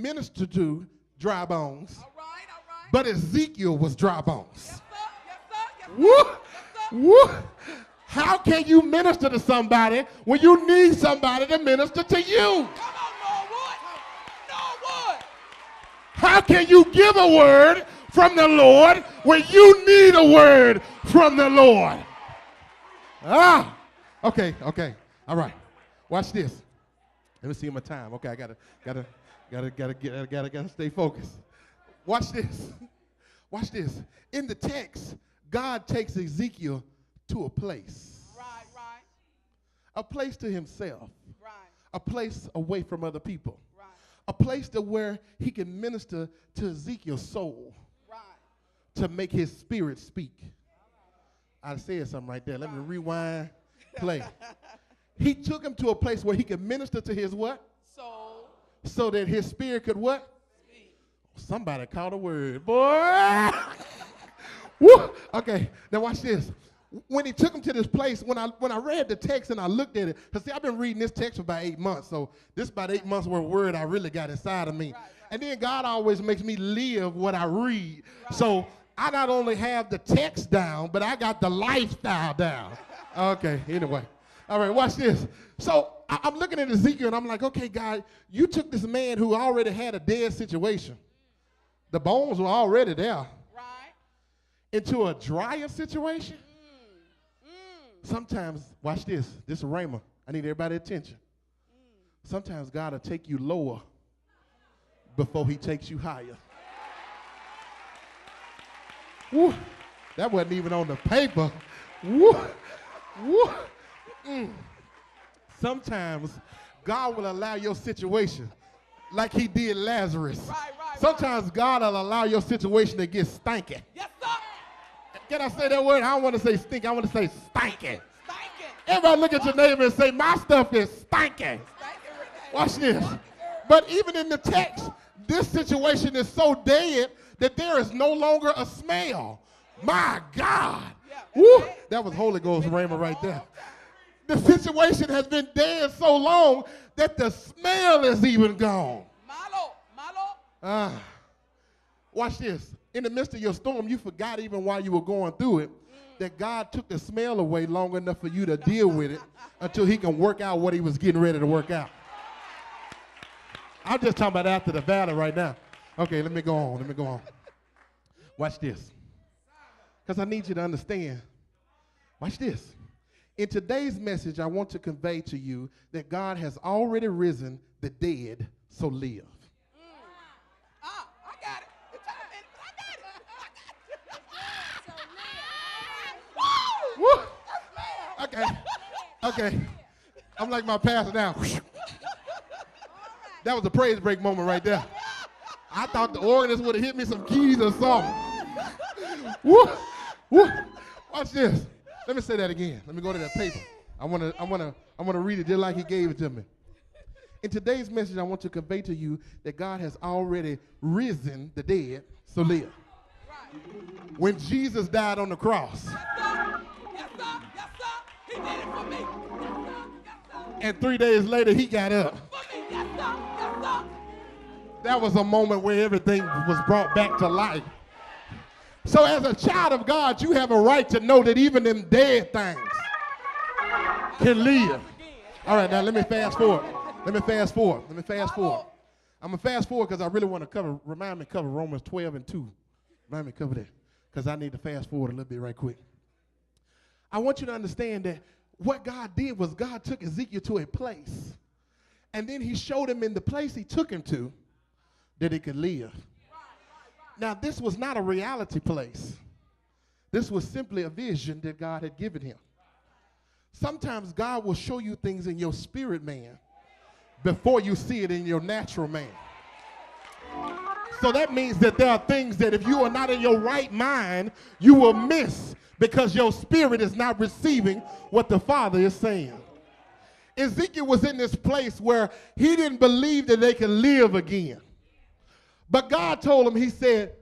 ministered to dry bones, All right, all right. but Ezekiel was dry bones. Yes, sir. Yes, sir. Yes, sir. Woo! Yes, sir. Woo! How can you minister to somebody when you need somebody to minister to you? Come on, Norwood. Norwood. How can you give a word from the Lord when you need a word from the Lord? Ah, okay, all right. Watch this. Let me see my time. Okay, I gotta stay focused. Watch this. Watch this. In the text, God takes Ezekiel to a place. Right, right, A place to himself. right, A place away from other people. right, A place to where he can minister to Ezekiel's soul right. to make his spirit speak. I said something right there. Let me rewind, play. He took him to a place where he could minister to his what? Soul. So that his spirit could what? Speak. Somebody caught a word, boy. Woo. Okay, now watch this. When he took him to this place, when I read the text and I looked at it, because see, I've been reading this text for about 8 months, so this is about 8 months worth of word I really got inside of me. Right, right. And then God always makes me live what I read. Right. So I not only have the text down, but I got the lifestyle down. Okay, anyway. All right, watch this. So I'm looking at Ezekiel, and I'm like, okay, God, you took this man who already had a dead situation. The bones were already there. Right. Into a drier situation. Sometimes, watch this. This is Rhema. I need everybody's attention. Sometimes God will take you lower before he takes you higher. Woo. That wasn't even on the paper. Woo. Woo. Sometimes God will allow your situation like he did Lazarus. Right. Sometimes God will allow your situation to get stanky. Yes, sir. Can I say that word? I don't want to say stink. I want to say stanky. Stinking. Everybody look at your neighbor and say, my stuff is stanky. Stinking. Watch this. But even in the text, this situation is so dead that there is no longer a smell. My God. Woo. That was Holy Ghost Rhema right there. The situation has been dead so long that the smell is even gone. Malo. Watch this. In the midst of your storm, you forgot even while you were going through it that God took the smell away long enough for you to deal with it until he can work out what he was getting ready to work out. I'm just talking about after the battle right now. Okay, let me go on. Watch this. Because I need you to understand. Watch this. In today's message, I want to convey to you that God has already risen the dead, so live. I got it. It took a minute, but I got it. Woo! Okay. I'm like my pastor now. That was a praise break moment right there. I thought the organist would have hit me some keys or something. Woo! Woo! Watch this. Let me say that again. Let me go to that paper. I wanna read it just like he gave it to me. In today's message, I want to convey to you that God has already risen the dead, so live. When Jesus died on the cross, Yes, sir. He did it for me. Yes, sir. and 3 days later he got up. For me. Yes, sir. That was a moment where everything was brought back to life. So as a child of God, you have a right to know that even them dead things can live. All right, now let me fast forward. I'm going to fast forward because I really want to remind me to cover Romans 12 and 2. Remind me to cover that because I need to fast forward a little bit right quick. I want you to understand that what God did was God took Ezekiel to a place, and then he showed him in the place he took him to that he could live. Now, this was not a reality place. This was simply a vision that God had given him. Sometimes God will show you things in your spirit man before you see it in your natural man. So that means that there are things that if you are not in your right mind, you will miss because your spirit is not receiving what the Father is saying. Ezekiel was in this place where he didn't believe that they could live again. But God told him, he said,